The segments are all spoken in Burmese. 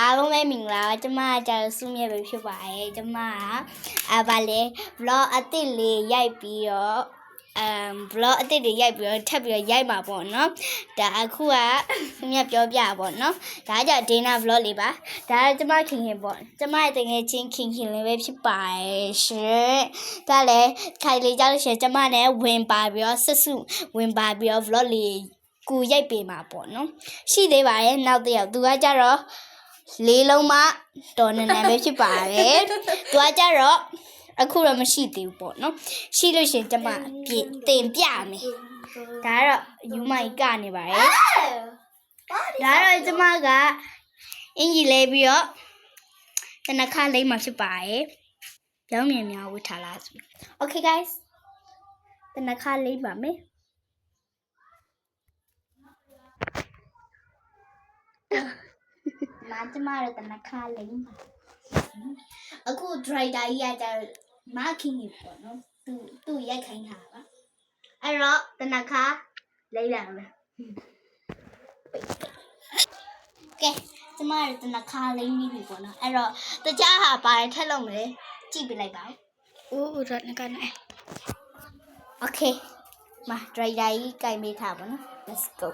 အားလုံးပဲမင်္ဂလာပါကျမကျတော့စုမြဲပဲဖြစ်ပါတယ်ကျမဗာလေ vlog အသစ်လေးရိုက်ပြီးတော့vlog အသစ်တွေရိုက်ပြီးတော့ထပ်ပြီးတော့ရိုက်မှာပေါ့နော်ဒါအခုကစုမြဲပြောပြပါပေါ့နော်ဒါကြဒေနာ vlog လေးပါဒါကကျမခင်ခင်ပေါ့ကျမရဲ့တကယ်ချင်းခင်ခင်လေးပဲဖြစ်ပါတယ်ရှင်ဒါလည်းခိုင်လေးကြောက်လို့ရှင်ကျမနဲ့ဝင်ပါပြီးတော့ဆက်စုဝင်ပါပြီးတော့ vlog လေးကိုရိုက်ပေးမှာပေါ့နော်ရှိသေးပါတယ်နောက်တစ်ယောက်သူကကြတော့လေးလုံးမတော်နေနေပဲဖြစ်ပါတယ်သူကကြတော့အခုတော့မရှိသေးဘူးပေါ့နော်ရှိလို့ရှင်ကျမတင်ပြမယ်ဒါကတော့ယူမိုင်ကနေပါတယ်ဒါတော့ကျမကအင်ကြီးလဲပြီးတော့တနခါလိမ့်မှာဖြစ်ပါတယ်ပြောင်းမြင်များဝတ်ထားလားဆို Okay guys တနခါလိမ့်ပါမယ်မာကျမရတနခါလိမ့်ပါအခု driver ကြီးကမခင်ကြီးပေါ့နော်သူရိုက်ခိုင်းတာပါအဲ့တော့တနခါလိမ့်လာမယ်ကဲကျမရတနခါလိမ့်ပြီပေါ့နော်အဲ့တော့တခြားဟာပါတယ်ထက်လို့မလဲကြည့်ပြလိုက်ပါဦးရတနခါနဲ့ Okay มา driver ကြီးကြိုင်ပေးထားပါနော် let's go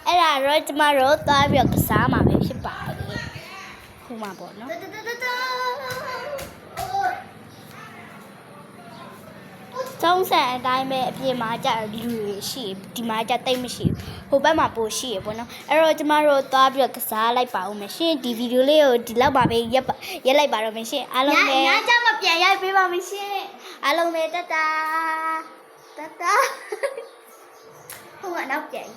အဲ့ဒါတော့ကျမတို့သွားပြီးတော့ကစားမှာပဲဖြစ်ပါတယ်ခုမှပေါ့နော်ကျောင်းဆန်အတိုင်းပဲအပြင်မှာကြလူတွေရှိဒီမှာကြတိတ်မရှိဟိုဘက်မှာပိုရှိရပေါ့နော်အဲ့တော့ကျမတို့သွားပြီးတော့ကစားလိုက်ပါဦးမယ်ရှင်ဒီဗီဒီယိုလေးကိုဒီလောက်ပါပဲရက်လိုက်ပါတော့မယ်ရှင်အားလုံးပဲညကျမပြန်ရိုက်ပေးပါမယ်ရှင်အားလုံးပဲတတာဟိုကနောက်ပြန်